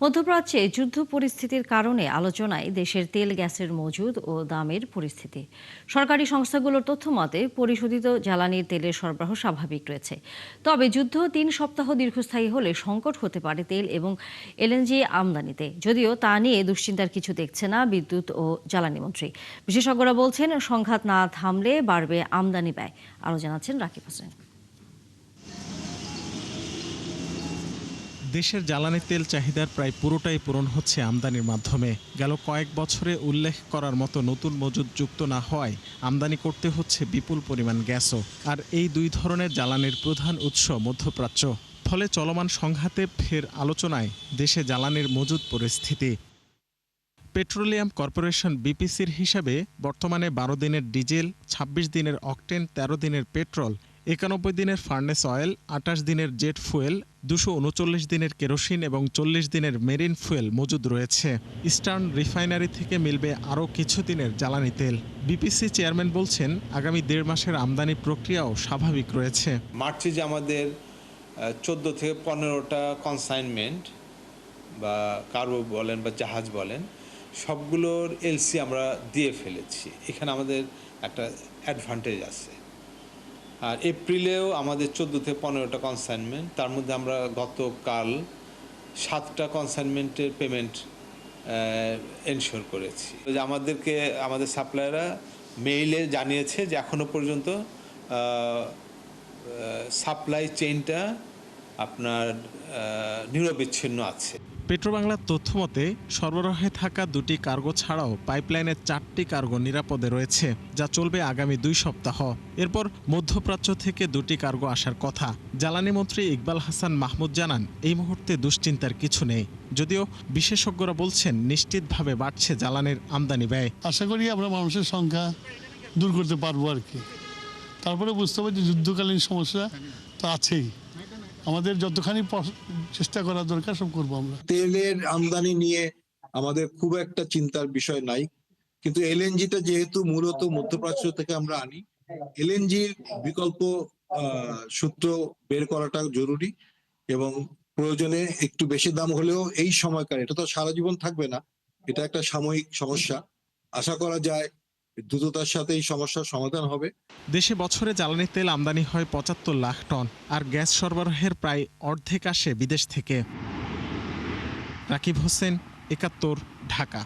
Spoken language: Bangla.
মধ্যপ্রাচ্যে যুদ্ধ পরিস্থিতির কারণে আলোচনায় দেশের তেল গ্যাসের মজুদ ও দামের পরিস্থিতি। সরকারি সংস্থাগুলোর তথ্য মতে পরিশোধিত জ্বালানির তেলের সরবরাহ স্বাভাবিক রয়েছে। তবে যুদ্ধ ৩ সপ্তাহ দীর্ঘস্থায়ী হলে সংকট হতে পারে তেল এবং এলএনজি আমদানিতে, যদিও তা নিয়ে দুশ্চিন্তার কিছু দেখছে না বিদ্যুৎ ও জ্বালানি মন্ত্রী। বিশেষজ্ঞরা বলছেন সংঘাত না থামলে বাড়বে আমদানি ব্যয়। আরও জানাচ্ছেন রাকিব হোসেন। দেশের জ্বালানি তেল চাহিদার প্রায় পুরোটাই পূরণ হচ্ছে আমদানির মাধ্যমে। গেল কয়েক বছরে উল্লেখ করার মতো নতুন মজুদ যুক্ত না হওয়ায় আমদানি করতে হচ্ছে বিপুল পরিমাণ গ্যাসও। আর এই দুই ধরনের জ্বালানির প্রধান উৎস মধ্যপ্রাচ্য। ফলে চলমান সংঘাতে ফের আলোচনায় দেশে জ্বালানির মজুদ পরিস্থিতি। পেট্রোলিয়াম কর্পোরেশন বিপিসির হিসাবে বর্তমানে ১২ দিনের ডিজেল, ২৬ দিনের অকটেন, ১৩ দিনের পেট্রোল, ৯১ দিনের ফার্নেস অয়েল, ২৮ দিনের জেট ফুয়েল, ২৩৯ দিনের কেরোসিন এবং ৪০ দিনের মেরিন ফুয়েল মজুদ রয়েছে। ইস্টার্ন রিফাইনারি থেকে মিলবে আরও কিছু দিনের জ্বালানি তেল। বিপিসি চেয়ারম্যান বলছেন, আগামী ১.৫ মাসের আমদানি প্রক্রিয়াও স্বাভাবিক রয়েছে। মার্চে যে আমাদের ১৪ থেকে ১৫টা কনসাইনমেন্ট বা কার্গো বলেন বা জাহাজ বলেন, সবগুলোর এলসি আমরা দিয়ে ফেলেছি। এখানে আমাদের একটা অ্যাডভান্টেজ আছে। আর এপ্রিলেও আমাদের ১৪ থেকে ১৫টা কনসাইনমেন্ট, তার মধ্যে আমরা গতকাল 7টা কনসাইনমেন্টের পেমেন্ট এনশিওর করেছি। আমাদেরকে আমাদের সাপ্লায়াররা মেইলে জানিয়েছে যে এখনও পর্যন্ত সাপ্লাই চেইনটা আপনার নিরবিচ্ছিন্ন আছে। পেট্রোবাংলার তথ্য মতে সরবরাহে থাকা ২টি কার্গো ছাড়াও পাইপলাইনের ৪টি কার্গো নিরাপদে রয়েছে, যা চলবে আগামী ২ সপ্তাহ। এরপর মধ্যপ্রাচ্য থেকে ২টি কার্গো আসার কথা। জ্বালানি মন্ত্রী ইকবাল হাসান মাহমুদ জানান, এই মুহূর্তে দুশ্চিন্তার কিছু নেই, যদিও বিশেষজ্ঞরা বলছেন নিশ্চিতভাবে বাড়ছে জ্বালানির আমদানি ব্যয়। আশা করি আমরা মানুষের সংখ্যা দূর করতে পারবো আর কি। তারপরে বুঝতে হবে যে যুদ্ধকালীন সমস্যা তো আছেই, আমাদের যতখানি চেষ্টা করা দরকার সব করবো আমরা। তেলের আমদানি নিয়ে আমাদের খুব একটা চিন্তার বিষয় নাই, কিন্তু এলএনজিটা যেহেতু মূলত মধ্যপ্রাচ্য থেকে আমরা আনি, এলএনজির বিকল্প সূত্র বের করাটা জরুরি এবং প্রয়োজনে একটু বেশি দাম হলেও এই সময়কার, এটা তো সারা জীবন থাকবে না, এটা একটা সাময়িক সমস্যা। আশা করা যায় দ্রুততার সাথে এই সমস্যার সমাধান হবে। দেশে বছরে জ্বালানি তেল আমদানি হয় ৭৫ লাখ টন, আর গ্যাস সরবরাহের প্রায় অর্ধেক আসে বিদেশ থেকে। রাকিব হোসেন, ৭১, ঢাকা।